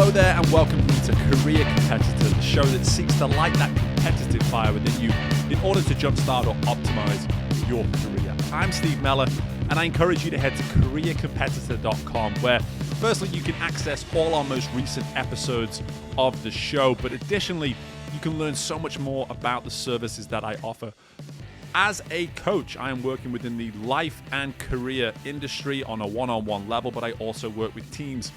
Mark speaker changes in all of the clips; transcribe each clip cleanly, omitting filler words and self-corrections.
Speaker 1: Hello there and welcome to Career Competitor, the show that seeks to light that competitive fire within you in order to jumpstart or optimize your career. I'm Steve Meller and I encourage you to head to careercompetitor.com where firstly you can access all our most recent episodes of the show, but additionally you can learn so much more about the services that I offer. As a coach, I am working within the life and career industry on a one-on-one level, but I also work with teams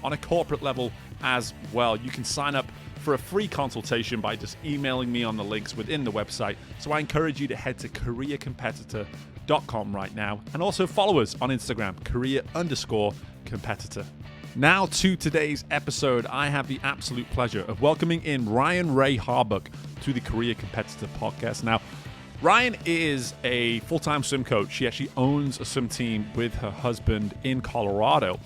Speaker 1: on a corporate level as well. You can sign up for a free consultation by just emailing me on the links within the website. So I encourage you to head to careercompetitor.com right now and also follow us on Instagram, career_competitor. Now to today's episode, I have the absolute pleasure of welcoming in Ryan Rae Harbuck to the Career Competitor podcast. Now, Ryan is a full-time swim coach. She actually owns a swim team with her husband in Colorado.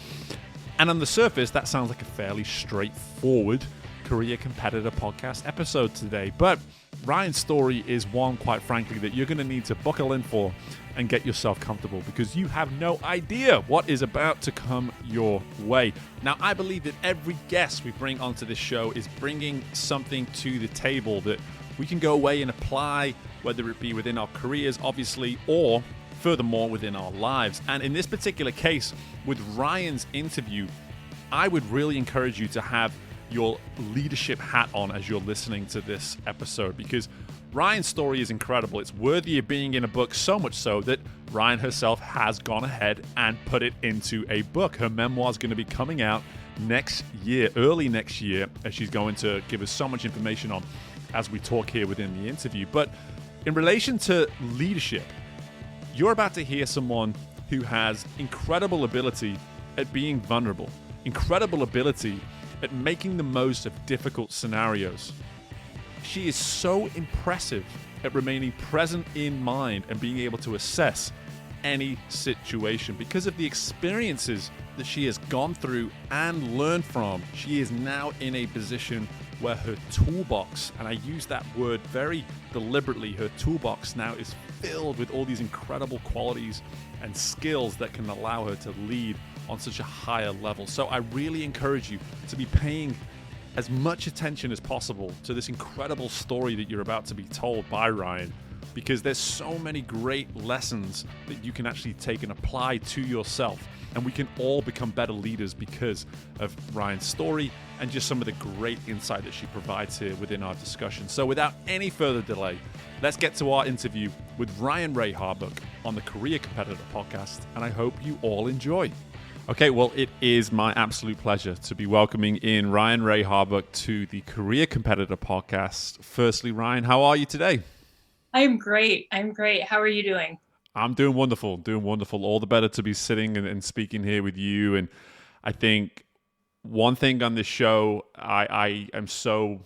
Speaker 1: And on the surface, that sounds like a fairly straightforward Career Competitor podcast episode today. But Ryan's story is one, quite frankly, that you're going to need to buckle in for and get yourself comfortable because you have no idea what is about to come your way. Now, I believe that every guest we bring onto this show is bringing something to the table that we can go away and apply, whether it be within our careers, obviously, or furthermore within our lives. And in this particular case, with Ryan's interview, I would really encourage you to have your leadership hat on as you're listening to this episode because Ryan's story is incredible. It's worthy of being in a book, so much so that Ryan herself has gone ahead and put it into a book. Her memoir is going to be coming out next year, early next year, as she's going to give us so much information on as we talk here within the interview. But in relation to leadership, you're about to hear someone who has incredible ability at being vulnerable, incredible ability at making the most of difficult scenarios. She is so impressive at remaining present in mind and being able to assess any situation. Because of the experiences that she has gone through and learned from, she is now in a position where her toolbox, and I use that word very deliberately, her toolbox now is filled with all these incredible qualities and skills that can allow her to lead on such a higher level. So I really encourage you to be paying as much attention as possible to this incredible story that you're about to be told by Ryan, because there's so many great lessons that you can actually take and apply to yourself. And we can all become better leaders because of Ryan's story and just some of the great insight that she provides here within our discussion. So without any further delay, let's get to our interview with Ryan Rae Harbuck on the Career Competitor podcast, and I hope you all enjoy. Okay, well, it is my absolute pleasure to be welcoming in Ryan Rae Harbuck to the Career Competitor podcast. Firstly, Ryan, how are you today?
Speaker 2: I'm great. How are you doing?
Speaker 1: I'm doing wonderful. All the better to be sitting and speaking here with you. And I think one thing on this show I am so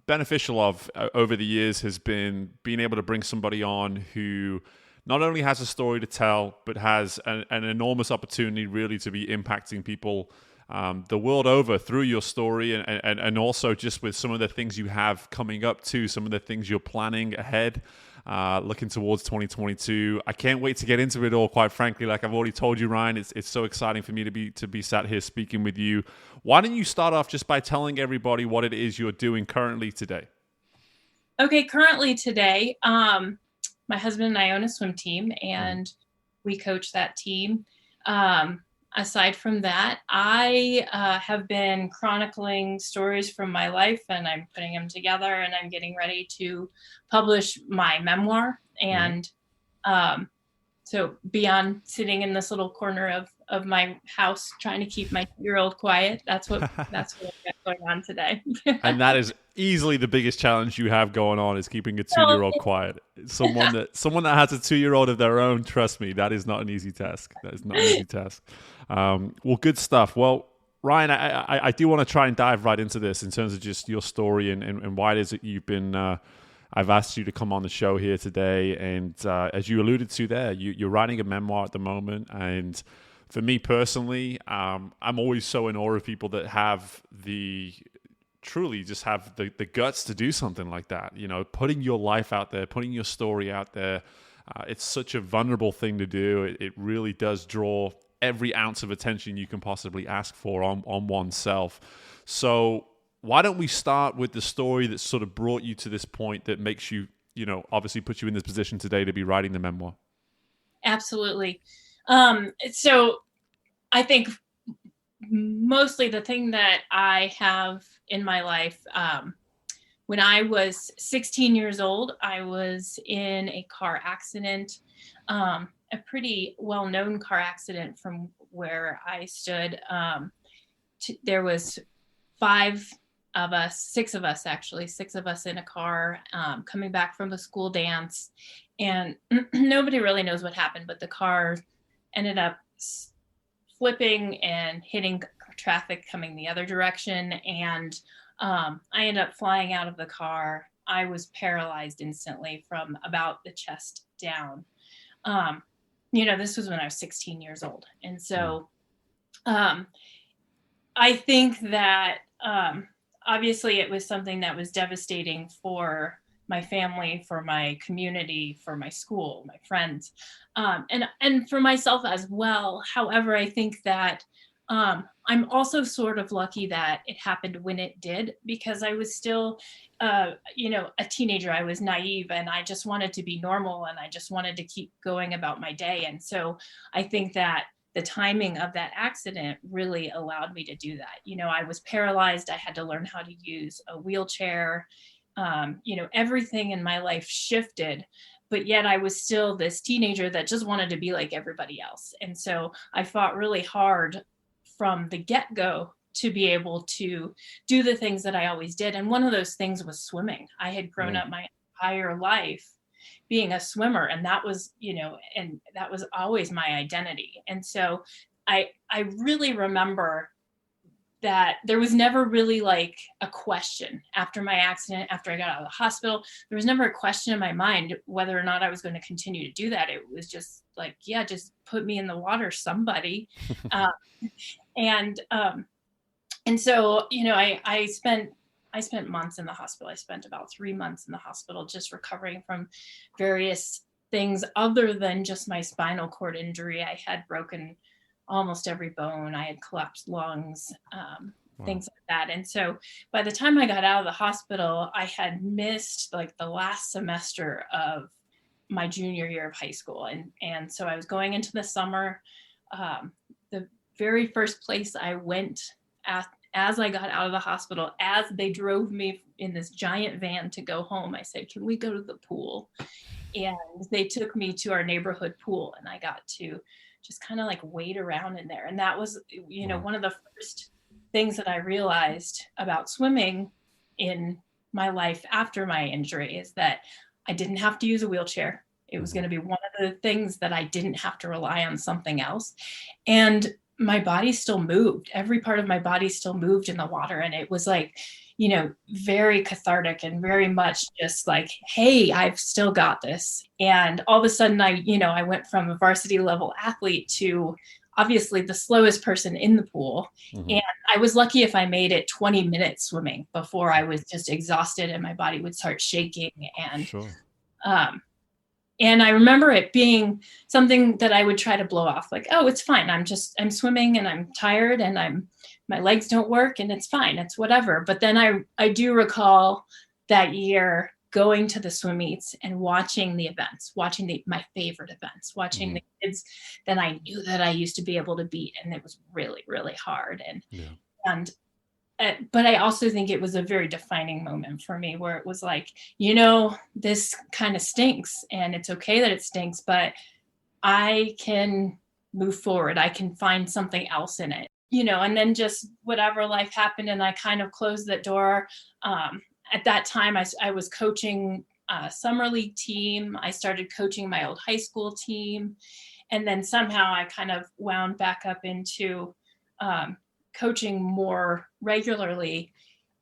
Speaker 1: beneficial of over the years has been being able to bring somebody on who not only has a story to tell, but has an enormous opportunity really to be impacting people the world over through your story and also just with some of the things you have coming up too, some of the things you're planning ahead. Looking towards 2022. I can't wait to get into it all, quite frankly. Like I've already told you, Ryan, it's so exciting for me to be sat here speaking with you. Why don't you start off just by telling everybody what it is you're doing currently today?
Speaker 2: Okay, currently today, my husband and I own a swim team and we coach that team. Aside from that, I have been chronicling stories from my life and I'm putting them together and I'm getting ready to publish my memoir. And so beyond sitting in this little corner of my house trying to keep my 2-year-old quiet, that's what I've got going on today.
Speaker 1: And that is easily the biggest challenge you have going on is keeping a 2-year-old quiet. Someone that has a 2-year-old of their own, trust me, that is not an easy task. Well, good stuff. Well, Ryan, I do want to try and dive right into this in terms of just your story and why it is that you've been, I've asked you to come on the show here today. And as you alluded to there, you're writing a memoir at the moment. And for me personally, I'm always so in awe of people that have truly just have the guts to do something like that. You know, putting your life out there, putting your story out there. It's such a vulnerable thing to do. It really does draw every ounce of attention you can possibly ask for on oneself. So why don't we start with the story that sort of brought you to this point that makes you, obviously put you in this position today to be writing the memoir?
Speaker 2: Absolutely. So I think mostly the thing that I have in my life, when I was 16 years old, I was in a car accident, a pretty well-known car accident from where I stood. There was six of us in a car, coming back from a school dance, and nobody really knows what happened, but the car ended up flipping and hitting traffic coming the other direction. And I ended up flying out of the car. I was paralyzed instantly from about the chest down. This was when I was 16 years old. And so I think that obviously it was something that was devastating for my family, for my community, for my school, my friends, and for myself as well. However, I think that I'm also sort of lucky that it happened when it did, because I was still, a teenager. I was naive and I just wanted to be normal and I just wanted to keep going about my day. And so I think that the timing of that accident really allowed me to do that. I was paralyzed. I had to learn how to use a wheelchair. Everything in my life shifted, but yet I was still this teenager that just wanted to be like everybody else. And so I fought really hard from the get-go to be able to do the things that I always did. And one of those things was swimming. I had grown up my entire life being a swimmer, and that was, and that was always my identity. And so I really remember that there was never really like a question after my accident, after I got out of the hospital. There was never a question in my mind whether or not I was going to continue to do that. It was just like, yeah, just put me in the water, somebody. And so, I spent months in the hospital. I spent about 3 months in the hospital just recovering from various things other than just my spinal cord injury. I had broken almost every bone. I had collapsed lungs, things like that. And so by the time I got out of the hospital, I had missed like the last semester of my junior year of high school. And so I was going into the summer. The very first place I went as I got out of the hospital, as they drove me in this giant van to go home, I said, "Can we go to the pool?" And they took me to our neighborhood pool, and I got to just kind of like wade around in there. And that was, one of the first things that I realized about swimming in my life after my injury is that I didn't have to use a wheelchair. It was going to be one of the things that I didn't have to rely on something else. And my body still moved. Every part of my body still moved in the water. And it was like, very cathartic and very much just like, hey, I've still got this. And all of a sudden I went from a varsity level athlete to obviously the slowest person in the pool. And I was lucky if I made it 20 minutes swimming before I was just exhausted and my body would start shaking. And, and I remember it being something that I would try to blow off, like, oh, it's fine. I'm swimming and I'm tired and my legs don't work and it's fine. It's whatever. But then I do recall that year going to the swim meets and watching the events, watching my favorite events, watching the kids that I knew that I used to be able to beat. And it was really, really hard. But I also think it was a very defining moment for me where it was like, this kind of stinks and it's okay that it stinks, but I can move forward. I can find something else in it, and then just whatever life happened. And I kind of closed that door. At that time, I was coaching a summer league team. I started coaching my old high school team. And then somehow I kind of wound back up into coaching more regularly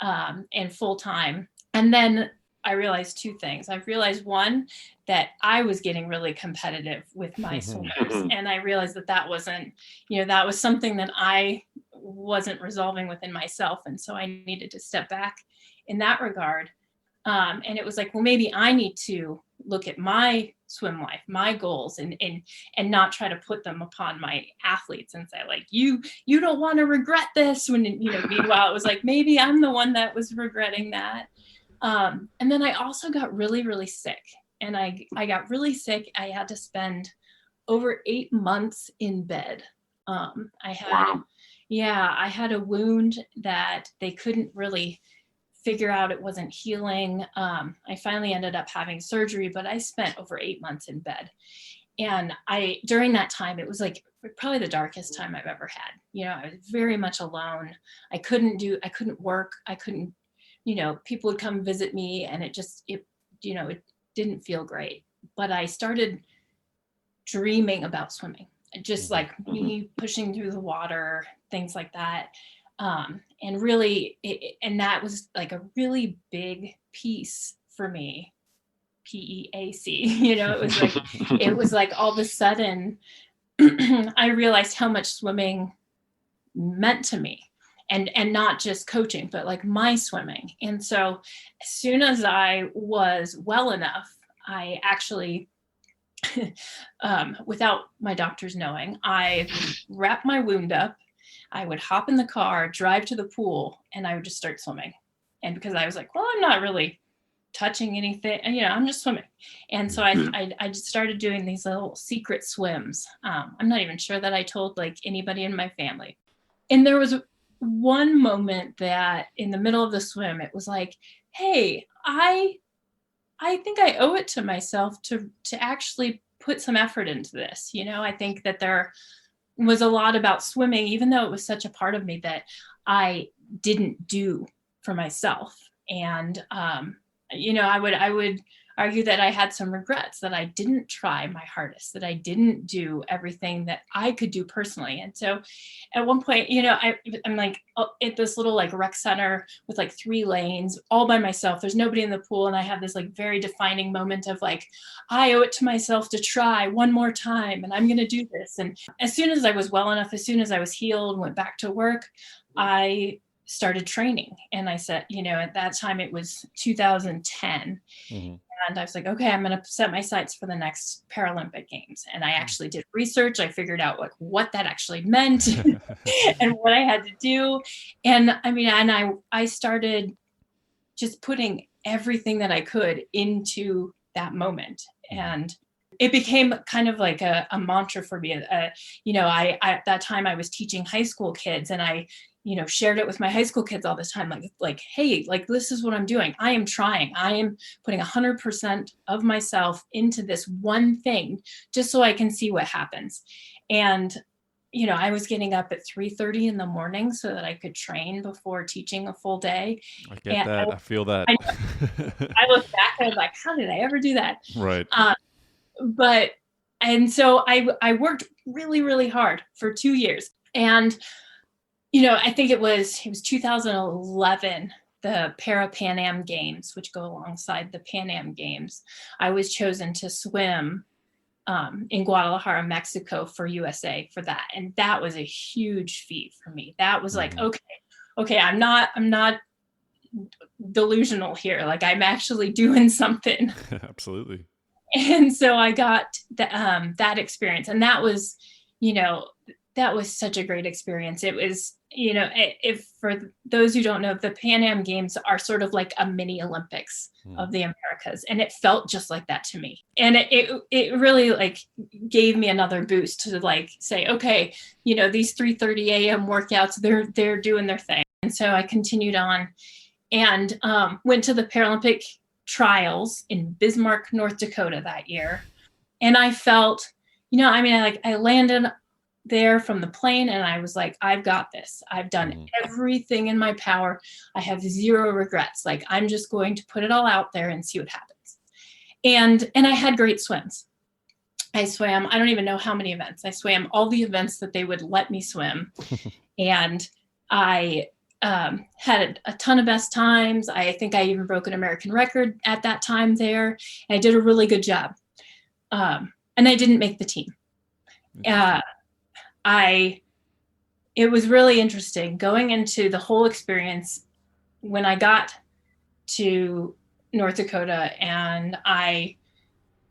Speaker 2: and full time. And then I realized two things. I realized one, that I was getting really competitive with my swimmers. And I realized that wasn't, that was something that I wasn't resolving within myself. And so I needed to step back in that regard. And it was like, well, maybe I need to look at my swim life, my goals, and not try to put them upon my athletes and say like, you don't want to regret this, when, meanwhile it was like, maybe I'm the one that was regretting that. And then I also got really, really sick, and I got really sick. I had to spend over 8 months in bed. I had a wound that they couldn't really figure out, it wasn't healing. I finally ended up having surgery, but I spent over 8 months in bed. And during that time, it was like probably the darkest time I've ever had. I was very much alone. I couldn't work. I couldn't, people would come visit me, and it didn't feel great. But I started dreaming about swimming, just like me pushing through the water, things like that. And really, and that was like a really big piece for me, PEAC, it was like all of a sudden I realized how much swimming meant to me, and not just coaching, but like my swimming. And so as soon as I was well enough, I actually, without my doctors knowing, I wrapped my wound up. I would hop in the car, drive to the pool, and I would just start swimming. And because I was like, well, I'm not really touching anything, I'm just swimming. And so I just started doing these little secret swims. I'm not even sure that I told like anybody in my family. And there was one moment that in the middle of the swim, it was like, hey, I think I owe it to myself to actually put some effort into this. I think that there was a lot about swimming, even though it was such a part of me, that I didn't do for myself. And, I would argue that I had some regrets, that I didn't try my hardest, that I didn't do everything that I could do personally. And so at one point, I'm like at this little like rec center with like 3 lanes all by myself. There's nobody in the pool. And I have this like very defining moment of like, I owe it to myself to try one more time, and I'm going to do this. And as soon as I was well enough, as soon as I was healed, went back to work, I started training. And I said, at that time it was 2010. Mm-hmm. And I was like, okay, I'm going to set my sights for the next Paralympic Games. And I actually did research. I figured out like what that actually meant and what I had to do. And I started just putting everything that I could into that moment. And it became kind of like a mantra for me. I at that time I was teaching high school kids, and I shared it with my high school kids all this time, like, hey, like, this is what I'm doing. I am trying. I am putting 100% of myself into this one thing just so I can see what happens. And, I was getting up at 3:30 in the morning so that I could train before teaching a full day.
Speaker 1: I get that. I feel that.
Speaker 2: I look back and I'm like, how did I ever do that?
Speaker 1: Right.
Speaker 2: And so I worked really, really hard for 2 years. And I think it was 2011, the Pan Am Games, which go alongside the Pan Am Games. I was chosen to swim in Guadalajara, Mexico for USA for that. And that was a huge feat for me. That was like, okay, I'm not delusional here. Like, I'm actually doing something.
Speaker 1: Absolutely.
Speaker 2: And so I got that experience. And that was, that was such a great experience. It was, if for those who don't know, the Pan Am Games are sort of like a mini Olympics of the Americas. And it felt just like that to me. And it really like gave me another boost to like say, okay, these 3:30 a.m. workouts, they're doing their thing. And so I continued on and went to the Paralympic trials in Bismarck, North Dakota that year. And I felt, I landed there from the plane and I was like, I've got this. I've done everything in my power. I have zero regrets. Like, I'm just going to put it all out there and see what happens. And I had great swims. I swam, I don't even know how many events. I swam all the events that they would let me swim. And I had a ton of best times. I think I even broke an American record at that time there. And I did a really good job. And I didn't make the team. It was really interesting going into the whole experience when I got to North Dakota and I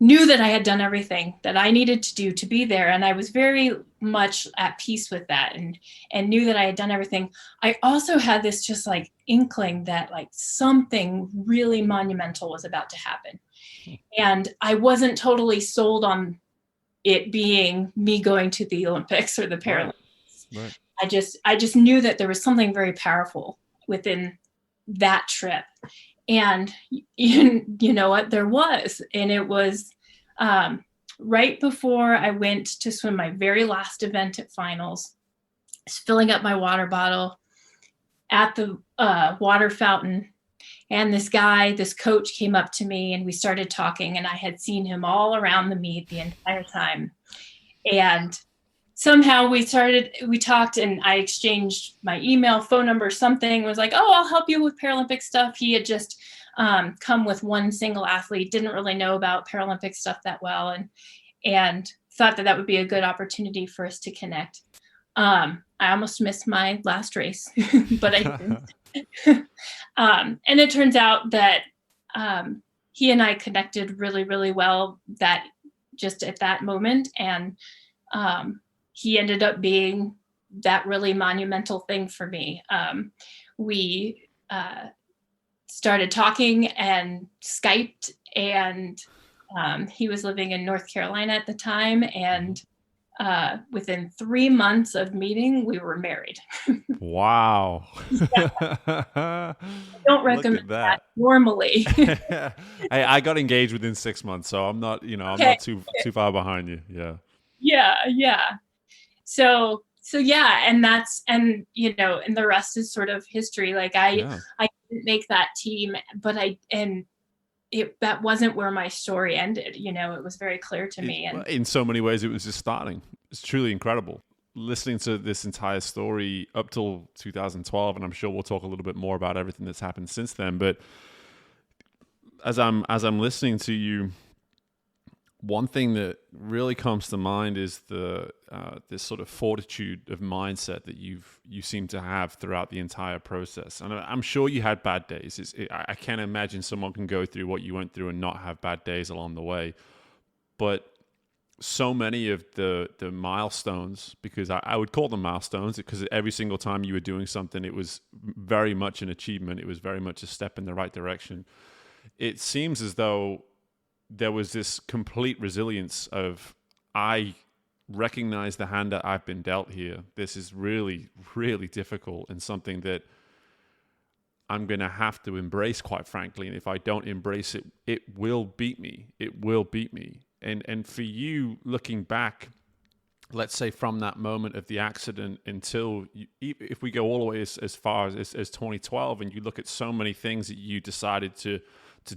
Speaker 2: knew that I had done everything that I needed to do to be there. And I was very much at peace with that, and knew that I had done everything. I also had this just like inkling that like something really monumental was about to happen. And I wasn't totally sold on it being me going to the Olympics or the Paralympics.
Speaker 1: Right.
Speaker 2: I just knew that there was something very powerful within that trip. And you know what, there was. And it was right before I went to swim my very last event at finals, filling up my water bottle at the water fountain. And this coach came up to me and we started talking, and I had seen him all around the meet the entire time. And somehow we talked, and I exchanged my email, phone number, something. It was like, oh, I'll help you with Paralympic stuff. He had just come with one single athlete, didn't really know about Paralympic stuff that well, and thought that would be a good opportunity for us to connect. I almost missed my last race, but I didn't. And it turns out that he and I connected really, really well that just at that moment. And he ended up being that really monumental thing for me. We started talking and Skyped, and he was living in North Carolina at the time. And within 3 months of meeting, we were married.
Speaker 1: Wow.
Speaker 2: I don't recommend that normally.
Speaker 1: I got engaged within 6 months, so I'm not, I'm not too far behind you. Yeah.
Speaker 2: Yeah. So yeah, and and the rest is sort of history. Like I didn't make that team, but that wasn't where my story ended. It was very clear to me. And
Speaker 1: in so many ways, it was just starting. It's truly incredible listening to this entire story up till 2012, and I'm sure we'll talk a little bit more about everything that's happened since then. But as I'm listening to you, one thing that really comes to mind is this sort of fortitude of mindset that you seem to have throughout the entire process. And I'm sure you had bad days. I can't imagine someone can go through what you went through and not have bad days along the way. But so many of the milestones, because I would call them milestones, because every single time you were doing something, it was very much an achievement. It was very much a step in the right direction. It seems as though there was this complete resilience of, I recognize the hand that I've been dealt here. This is really, really difficult, and something that I'm going to have to embrace, quite frankly. And if I don't embrace it, it will beat me. It will beat me. And for you, looking back, let's say from that moment of the accident until, if we go all the way as far as 2012, and you look at so many things that you decided to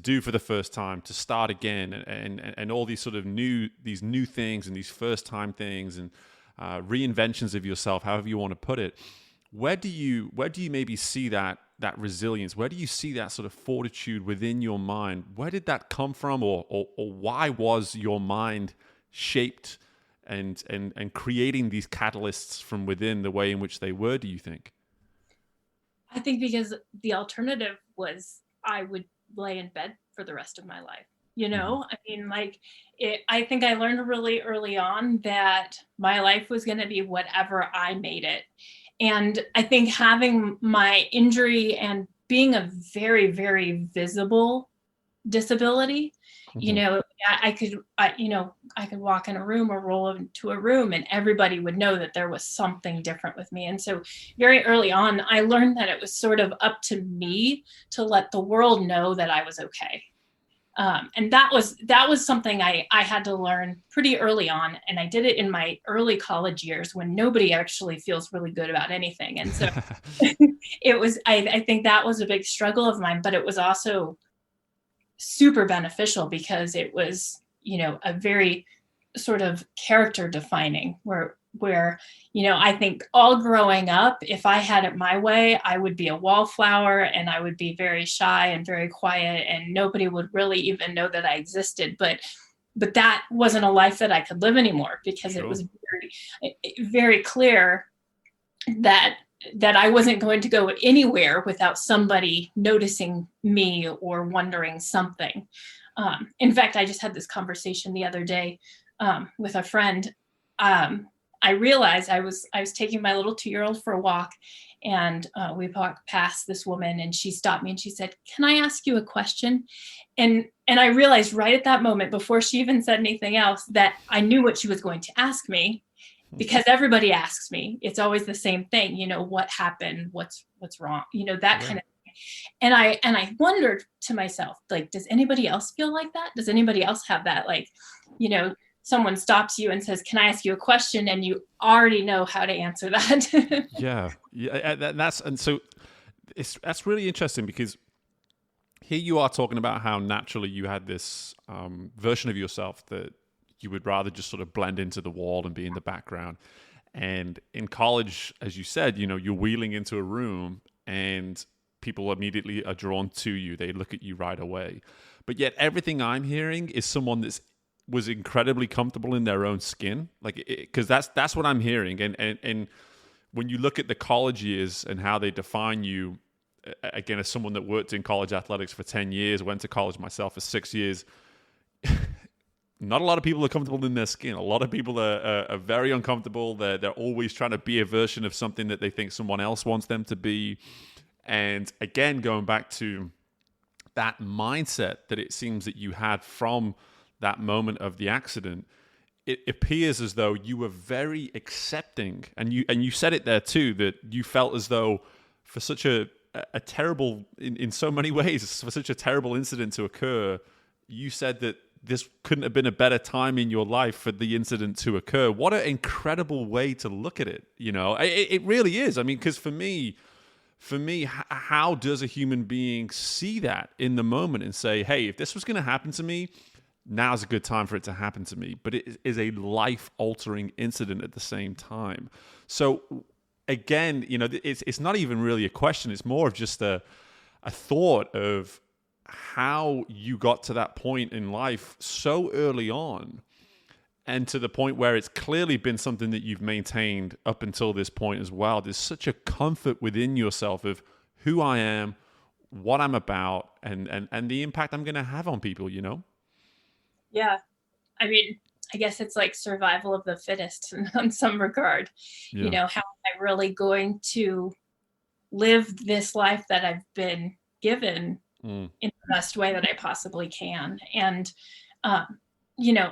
Speaker 1: do for the first time, to start again, and all these sort of new things and these first time things and reinventions of yourself, however you want to put it. Where do you maybe see that resilience? Where do you see that sort of fortitude within your mind? Where did that come from, or why was your mind shaped and creating these catalysts from within the way in which they were, do you think?
Speaker 2: I think because the alternative was I would lay in bed for the rest of my life. I mean, I think I learned really early on that my life was going to be whatever I made it. And I think having my injury and being a very, very visible disability, I could walk in a room or roll into a room and everybody would know that there was something different with me. And so very early on, I learned that it was sort of up to me to let the world know that I was okay. And that was something I had to learn pretty early on. And I did it in my early college years when nobody actually feels really good about anything. And so I think that was a big struggle of mine, but it was also super beneficial because it was, a very sort of character defining where, I think all growing up, if I had it my way, I would be a wallflower and I would be very shy and very quiet and nobody would really even know that I existed. But that wasn't a life that I could live anymore because It was very, very clear that I wasn't going to go anywhere without somebody noticing me or wondering something. In fact, I just had this conversation the other day with a friend. I realized I was taking my little 2-year-old for a walk, and we walked past this woman, and she stopped me and she said, "Can I ask you a question?" And I realized right at that moment, before she even said anything else, that I knew what she was going to ask me, because everybody asks me. It's always the same thing, what happened, what's wrong, that kind of thing. And I wondered to myself, like, does anybody else feel like that? Does anybody else have that? Like, someone stops you and says, "Can I ask you a question?" And you already know how to answer that.
Speaker 1: Yeah. That's really interesting, because here you are talking about how naturally you had this version of yourself that you would rather just sort of blend into the wall and be in the background. And in college, as you said, you're wheeling into a room and people immediately are drawn to you. They look at you right away. But yet everything I'm hearing is someone was incredibly comfortable in their own skin. Like, because that's what I'm hearing. And when you look at the college years and how they define you, again, as someone that worked in college athletics for 10 years, went to college myself for 6 years, not a lot of people are comfortable in their skin. A lot of people are very uncomfortable. They're always trying to be a version of something that they think someone else wants them to be. And again, going back to that mindset that it seems that you had from that moment of the accident, it appears as though you were very accepting. And you said it there too, that you felt as though for such a terrible, in so many ways, for such a terrible incident to occur, you said that this couldn't have been a better time in your life for the incident to occur. What an incredible way to look at it. It really is. I mean, because for me, how does a human being see that in the moment and say, hey, if this was going to happen to me, now's a good time for it to happen to me? But it is a life-altering incident at the same time. So again, it's not even really a question. It's more of just a thought of how you got to that point in life so early on, and to the point where it's clearly been something that you've maintained up until this point as well. There's such a comfort within yourself of who I am, what I'm about, and the impact I'm going to have on people,
Speaker 2: Yeah. I mean, I guess it's like survival of the fittest in some regard.
Speaker 1: Yeah.
Speaker 2: How am I really going to live this life that I've been given in the best way that I possibly can? And,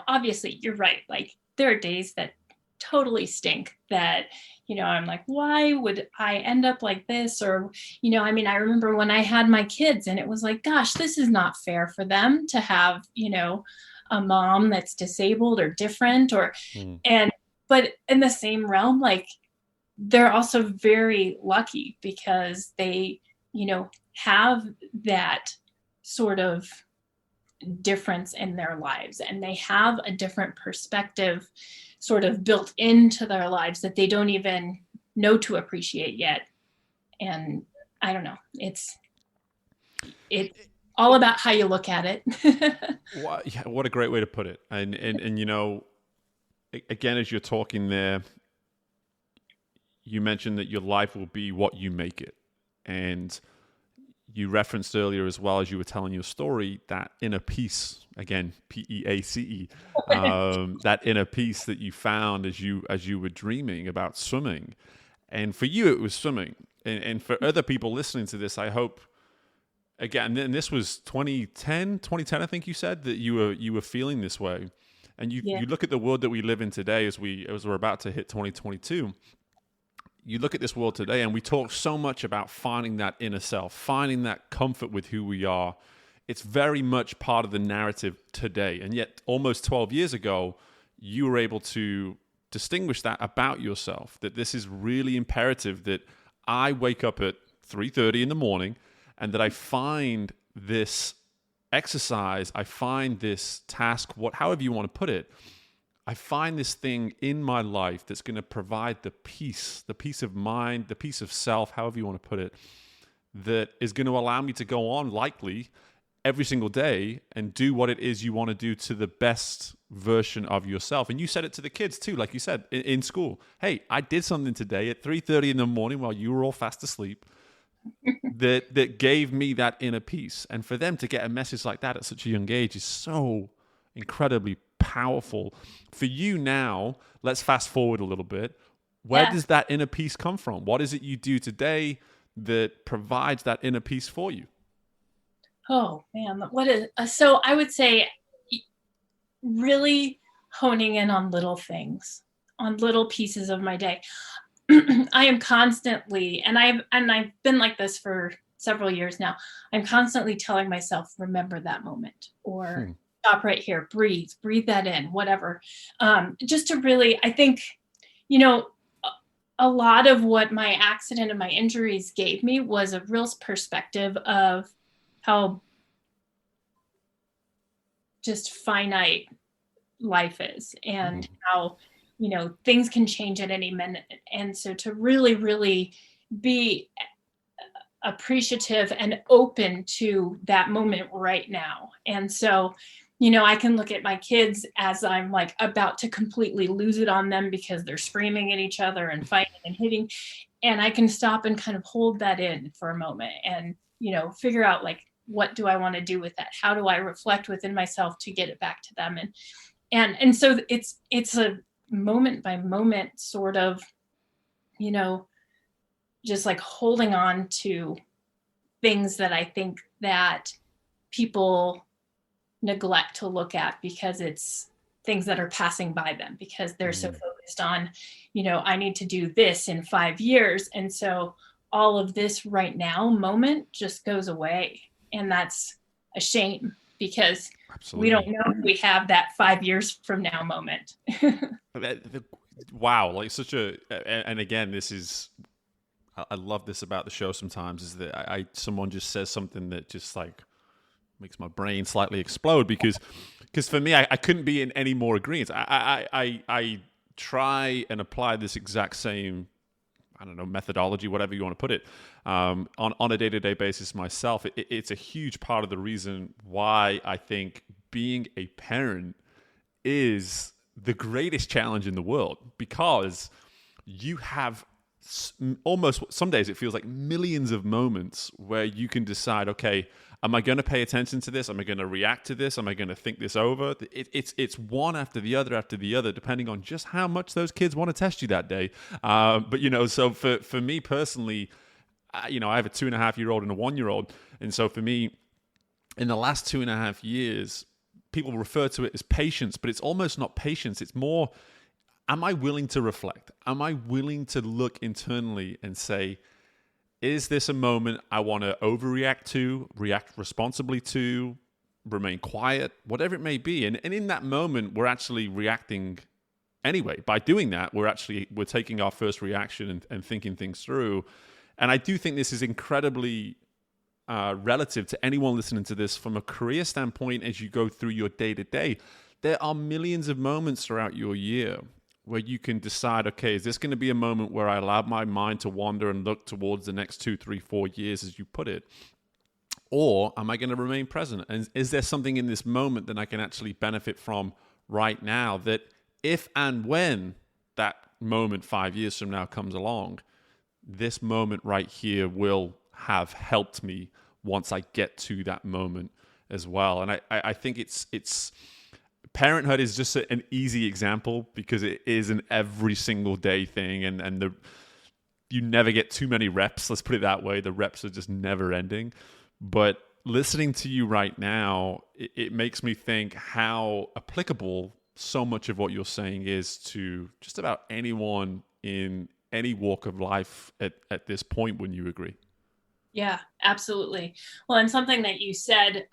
Speaker 2: obviously you're right. Like, there are days that totally stink that, I'm like, why would I end up like this? Or, I remember when I had my kids and it was like, gosh, this is not fair for them to have, a mom that's disabled or different, but in the same realm, like, they're also very lucky because they, have that sort of difference in their lives, and they have a different perspective sort of built into their lives that they don't even know to appreciate yet. And I don't know, it's all about how you look at it.
Speaker 1: What a great way to put it. And again, as you're talking there, you mentioned that your life will be what you make it. And you referenced earlier, as well, as you were telling your story, that inner peace, again, P-E-A-C-E, that inner peace that you found as you were dreaming about swimming. And for you, it was swimming. And for other people listening to this, I hope, again, and this was 2010, I think you said, that you were feeling this way. And you look at the world that we live in today as we're about to hit 2022. You look at this world today, and we talk so much about finding that inner self, finding that comfort with who we are. It's very much part of the narrative today. And yet, almost 12 years ago, you were able to distinguish that about yourself, that this is really imperative, that I wake up at 3:30 in the morning and that I find this exercise, I find this task, however you want to put it, I find this thing in my life that's going to provide the peace of mind, the peace of self, however you want to put it, that is going to allow me to go on, likely, every single day and do what it is you want to do to the best version of yourself. And you said it to the kids too, like you said, in school. Hey, I did something today at 3:30 in the morning while you were all fast asleep that gave me that inner peace. And for them to get a message like that at such a young age is so incredibly powerful. For you now, let's fast forward a little bit. Where
Speaker 2: Yeah.
Speaker 1: does that inner peace come from? What is it you do today that provides that inner peace for you?
Speaker 2: Oh man, what is so I would say really honing in on little things, on little pieces of my day. I am constantly, and I've been like this for several years now. I'm constantly telling myself, remember that moment, or stop right here, breathe that in, whatever. Just to really, I think, you know, a lot of what my accident and my injuries gave me was a real perspective of how just finite life is, and how things can change at any minute. And so to really be appreciative and open to that moment right now. And so I can look at my kids as I'm like about to completely lose it on them because they're screaming at each other and fighting and hitting, and I can stop and kind of hold that in for a moment and figure out, like, what do I want to do with that? How do I reflect within myself to get it back to them? And so it's a moment by moment sort of, just like holding on to things that I think that people neglect to look at because it's things that are passing by them, because they're so focused on, I need to do this in 5 years. And so all of this right now moment just goes away. And that's a shame, because
Speaker 1: Absolutely.
Speaker 2: we don't know if we have that 5 years from now moment.
Speaker 1: Wow. Like such a, and again, this is, I love this about the show sometimes, is that someone just says something that just like makes my brain slightly explode, because for me, I couldn't be in any more agreement. I try and apply this exact same, I don't know, methodology, whatever you want to put it, on a day-to-day basis myself. It's a huge part of the reason why I think being a parent is the greatest challenge in the world, because you have almost, some days it feels like millions of moments where you can decide, okay, am I going to pay attention to this? Am I going to react to this? Am I going to think this over? It's one after the other, depending on just how much those kids want to test you that day. But so for me personally, I have a 2.5-year-old and a 1-year-old, and so for me, in the last 2.5 years, people refer to it as patience, but it's almost not patience. It's more, am I willing to reflect? Am I willing to look internally and say, is this a moment I want to overreact to, react responsibly to, remain quiet, whatever it may be? And in that moment, we're actually reacting anyway. By doing that, we're taking our first reaction and thinking things through. And I do think this is incredibly relative to anyone listening to this from a career standpoint. As you go through your day-to-day, there are millions of moments throughout your year where you can decide, okay, is this going to be a moment where I allow my mind to wander and look towards the next 2, 3, 4 years, as you put it? Or am I going to remain present? And is there something in this moment that I can actually benefit from right now, that if and when that moment 5 years from now comes along, this moment right here will have helped me once I get to that moment as well? And I think it's parenthood is just an easy example, because it is an every single day thing, and you never get too many reps. Let's put it that way. The reps are just never ending. But listening to you right now, it makes me think how applicable so much of what you're saying is to just about anyone in any walk of life at this point. Wouldn't you agree?
Speaker 2: Yeah, absolutely. Well, and something that you said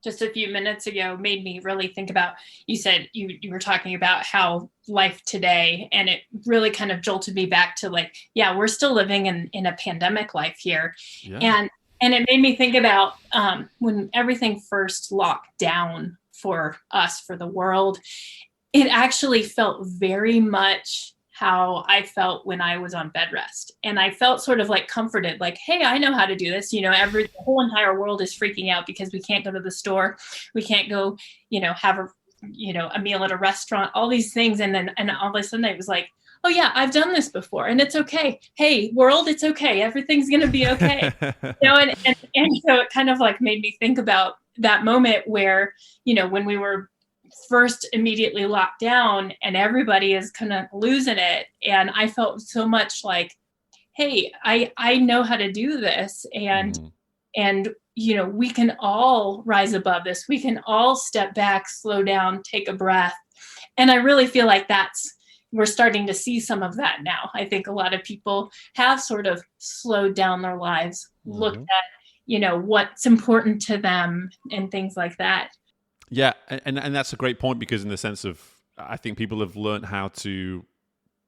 Speaker 2: just a few minutes ago made me really think about, you said you were talking about how life today, and it really kind of jolted me back to, like, yeah, we're still living in a pandemic life here.
Speaker 1: Yeah.
Speaker 2: And it made me think about when everything first locked down for us, for the world, it actually felt very much how I felt when I was on bed rest. And I felt sort of like comforted, like, hey, I know how to do this. The whole entire world is freaking out because we can't go to the store. We can't go, have a meal at a restaurant, all these things. And all of a sudden it was like, oh yeah, I've done this before and it's okay. Hey, world, it's okay. Everything's going to be okay. And so it kind of like made me think about that moment where, when we were first immediately locked down and everybody is kind of losing it. And I felt so much like, hey, I know how to do this. And we can all rise above this. We can all step back, slow down, take a breath. And I really feel like we're starting to see some of that now. I think a lot of people have sort of slowed down their lives, looked at, what's important to them and things like that.
Speaker 1: Yeah. And that's a great point, because in the sense of, I think people have learned how to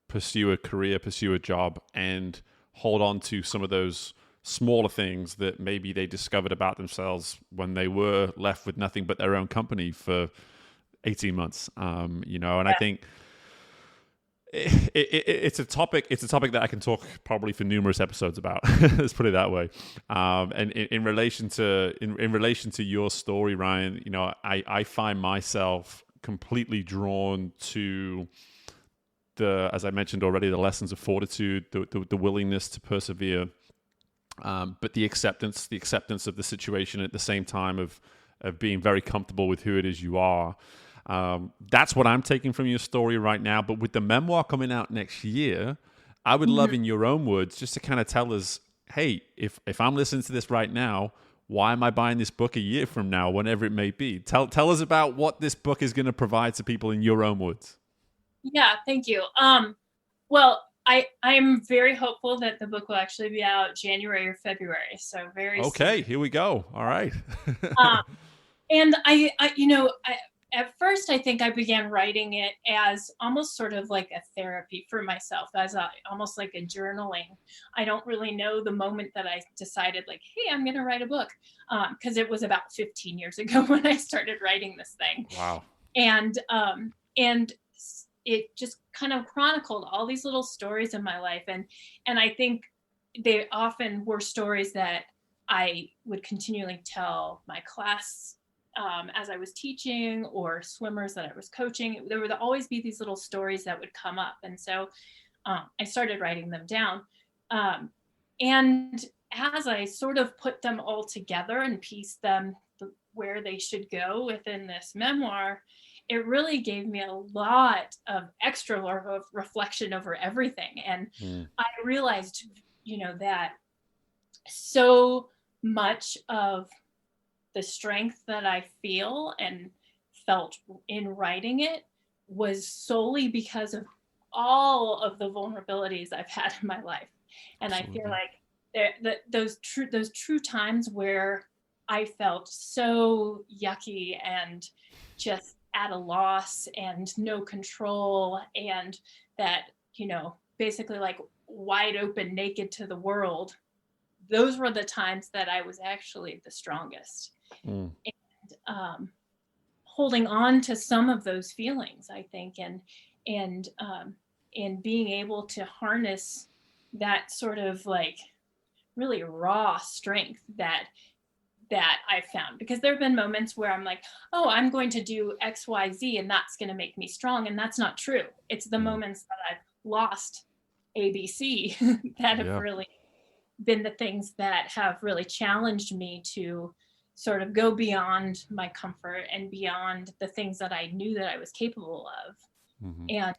Speaker 1: pursue a career, pursue a job, and hold on to some of those smaller things that maybe they discovered about themselves when they were left with nothing but their own company for 18 months. And I think it's a topic that I can talk probably for numerous episodes about. Let's put it that way. And in relation to your story, Ryan, I find myself completely drawn to as I mentioned already, the lessons of fortitude, the willingness to persevere, but the acceptance of the situation at the same time of being very comfortable with who it is you are. That's what I'm taking from your story right now. But with the memoir coming out next year, I would love, in your own words, just to kind of tell us, hey, if I'm listening to this right now, why am I buying this book a year from now, whenever it may be? Tell us about what this book is going to provide to people in your own words.
Speaker 2: Yeah, thank you. Well, I'm very hopeful that the book will actually be out January or February. So very
Speaker 1: okay.
Speaker 2: soon.
Speaker 1: Here we go. All right.
Speaker 2: And at first, I think I began writing it as almost sort of like a therapy for myself, almost like a journaling. I don't really know the moment that I decided, like, hey, I'm going to write a book, because it was about 15 years ago when I started writing this thing.
Speaker 1: Wow.
Speaker 2: And it just kind of chronicled all these little stories in my life. And I think they often were stories that I would continually tell my class as I was teaching, or swimmers that I was coaching. There would always be these little stories that would come up. And so I started writing them down. And as I sort of put them all together and pieced them where they should go within this memoir, it really gave me a lot of extra reflection over everything. And I realized, that so much of the strength that I feel and felt in writing it was solely because of all of the vulnerabilities I've had in my life. And Absolutely. I feel like those true times where I felt so yucky and just at a loss and no control, and that, basically like wide open, naked to the world, those were the times that I was actually the strongest. And holding on to some of those feelings, I think, and being able to harness that sort of like really raw strength that I found, because there have been moments where I'm like, oh, I'm going to do X, Y, Z, and that's going to make me strong. And that's not true. It's the moments that I've lost ABC that have really been the things that have really challenged me to sort of go beyond my comfort and beyond the things that I knew that I was capable of. And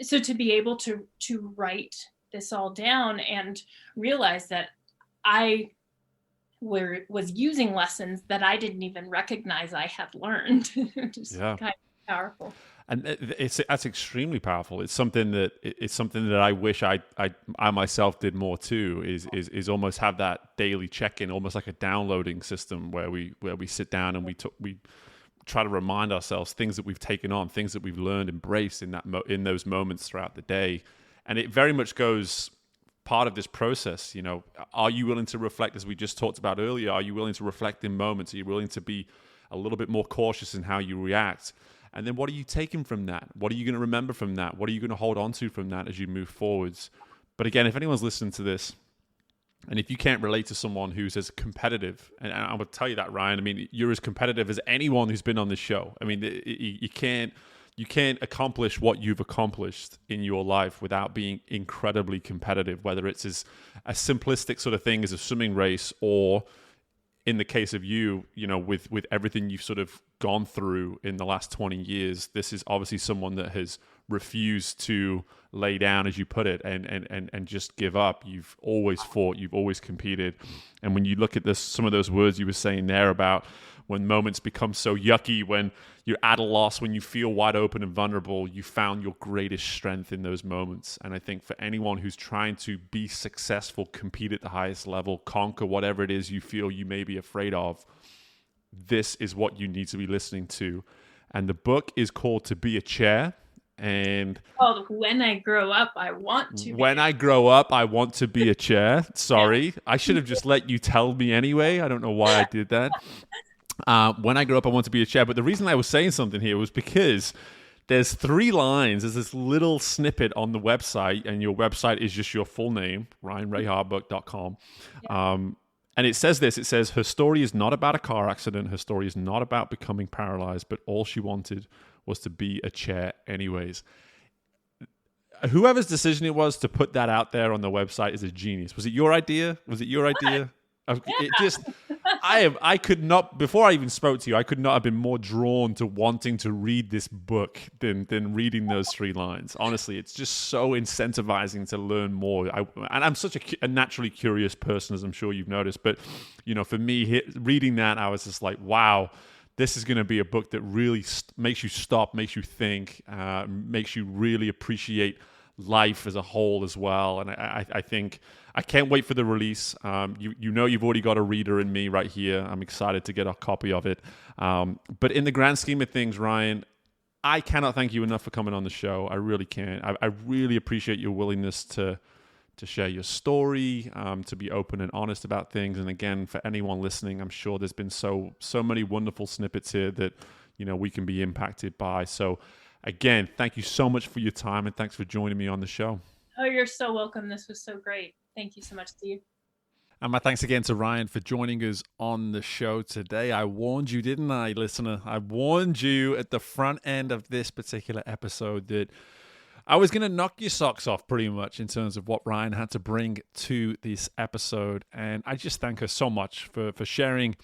Speaker 2: so to be able to write this all down and realize that I was using lessons that I didn't even recognize I had learned. Just kind of powerful.
Speaker 1: And that's extremely powerful. It's something that I wish I myself did more too. Is almost have that daily check-in, almost like a downloading system where we sit down and we try to remind ourselves things that we've taken on, things that we've learned, embraced in those moments throughout the day. And it very much goes part of this process. Are you willing to reflect, as we just talked about earlier? Are you willing to reflect in moments? Are you willing to be a little bit more cautious in how you react? And then what are you taking from that? What are you going to remember from that? What are you going to hold on to from that as you move forwards? But again, if anyone's listening to this, and if you can't relate to someone who's as competitive, and I would tell you that, Ryan, I mean, you're as competitive as anyone who's been on this show. I mean, you you can't accomplish what you've accomplished in your life without being incredibly competitive, whether it's as a simplistic sort of thing as a swimming race, or in the case of you, with everything you've sort of gone through in the last 20 years, this is obviously someone that has refused to lay down, as you put it, and just give up. You've always fought, you've always competed. And when you look at some of those words you were saying there about when moments become so yucky, when you're at a loss, when you feel wide open and vulnerable, you found your greatest strength in those moments. And I think for anyone who's trying to be successful, compete at the highest level, conquer whatever it is you feel you may be afraid of, this is what you need to be listening to. And the book is called To Be a Chair. And
Speaker 2: When I Grow Up, I Want to.
Speaker 1: When I Grow Up, I Want to Be a Chair. Sorry, I should have just let you tell me anyway. I don't know why I did that. When I grow up, I want to be a chair. But the reason I was saying something here was because there's 3 lines. There's this little snippet on the website, and your website is just your full name, ryanraeharbuck.com. Yeah. And it says this. It says, her story is not about a car accident. Her story is not about becoming paralyzed, but all she wanted was to be a chair anyways. Whoever's decision it was to put that out there on the website is a genius. Was it your idea?
Speaker 2: Yeah.
Speaker 1: It just, I could not, before I even spoke to you, I could not have been more drawn to wanting to read this book than reading those 3 lines. Honestly, it's just so incentivizing to learn more. And I'm such a naturally curious person, as I'm sure you've noticed. But, for me, reading that, I was just like, wow, this is going to be a book that really makes you stop, makes you think, makes you really appreciate life as a whole as well. And I think I can't wait for the release. You've already got a reader in me right here. I'm excited to get a copy of it. But in the grand scheme of things, Ryan, I cannot thank you enough for coming on the show. I really can't. I really appreciate your willingness to share your story, to be open and honest about things. And again, for anyone listening, I'm sure there's been so many wonderful snippets here that we can be impacted by. So again, thank you so much for your time, and thanks for joining me on the show.
Speaker 2: Oh, you're so welcome. This was so great. Thank you so much, Steve.
Speaker 1: And my thanks again to Ryan for joining us on the show today. I warned you, didn't I, listener? I warned you at the front end of this particular episode that I was going to knock your socks off pretty much in terms of what Ryan had to bring to this episode. And I just thank her so much for sharing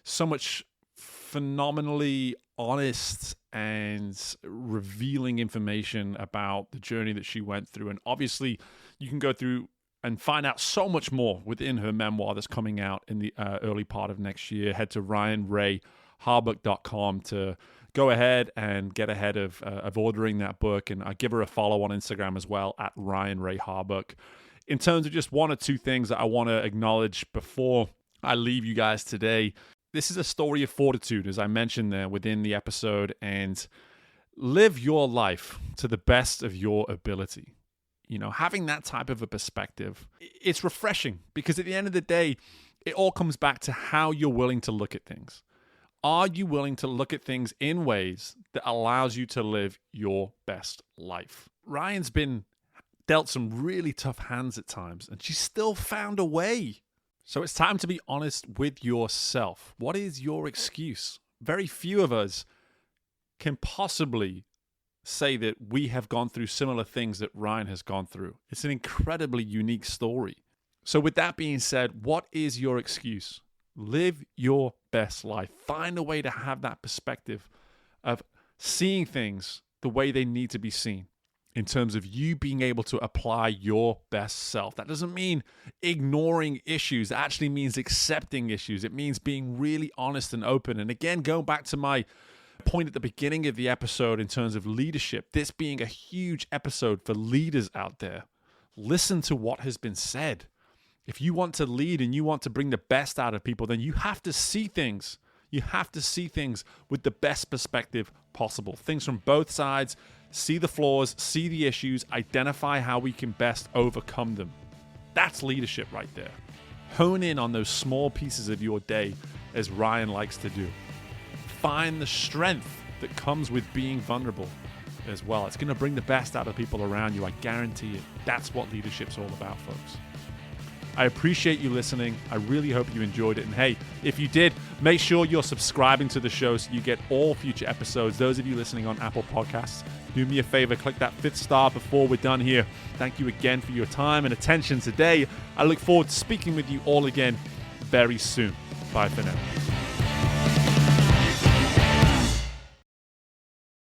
Speaker 1: so much phenomenally honest and revealing information about the journey that she went through. And obviously, you can go through and find out so much more within her memoir that's coming out in the early part of next year. Head to ryanraeharbuck.com to go ahead and get ahead of ordering that book. And I give her a follow on Instagram as well, at Ryan Rae Harbuck. In terms of just 1 or 2 things that I want to acknowledge before I leave you guys today, this is a story of fortitude, as I mentioned there within the episode, and live your life to the best of your ability. Having that type of a perspective, it's refreshing, because at the end of the day, it all comes back to how you're willing to look at things. Are you willing to look at things in ways that allows you to live your best life? Ryan's been dealt some really tough hands at times, and she's still found a way. So it's time to be honest with yourself. What is your excuse? Very few of us can possibly say that we have gone through similar things that Ryan has gone through. It's an incredibly unique story. So with that being said, what is your excuse? Live your best life. Find a way to have that perspective of seeing things the way they need to be seen, in terms of you being able to apply your best self. That doesn't mean ignoring issues. It actually means accepting issues. It means being really honest and open. And again, going back to my point at the beginning of the episode in terms of leadership, this being a huge episode for leaders out there, listen to what has been said. If you want to lead and you want to bring the best out of people, then you have to see things. You have to see things with the best perspective possible. Things from both sides. See the flaws, see the issues, identify how we can best overcome them. That's leadership right there. Hone in on those small pieces of your day, as Ryan likes to do. Find the strength that comes with being vulnerable as well. It's going to bring the best out of people around you. I guarantee it. That's what leadership's all about, folks. I appreciate you listening. I really hope you enjoyed it. And hey, if you did, make sure you're subscribing to the show so you get all future episodes. Those of you listening on Apple Podcasts, do me a favor, click that 5th star before we're done here. Thank you again for your time and attention today. I look forward to speaking with you all again very soon. Bye for now.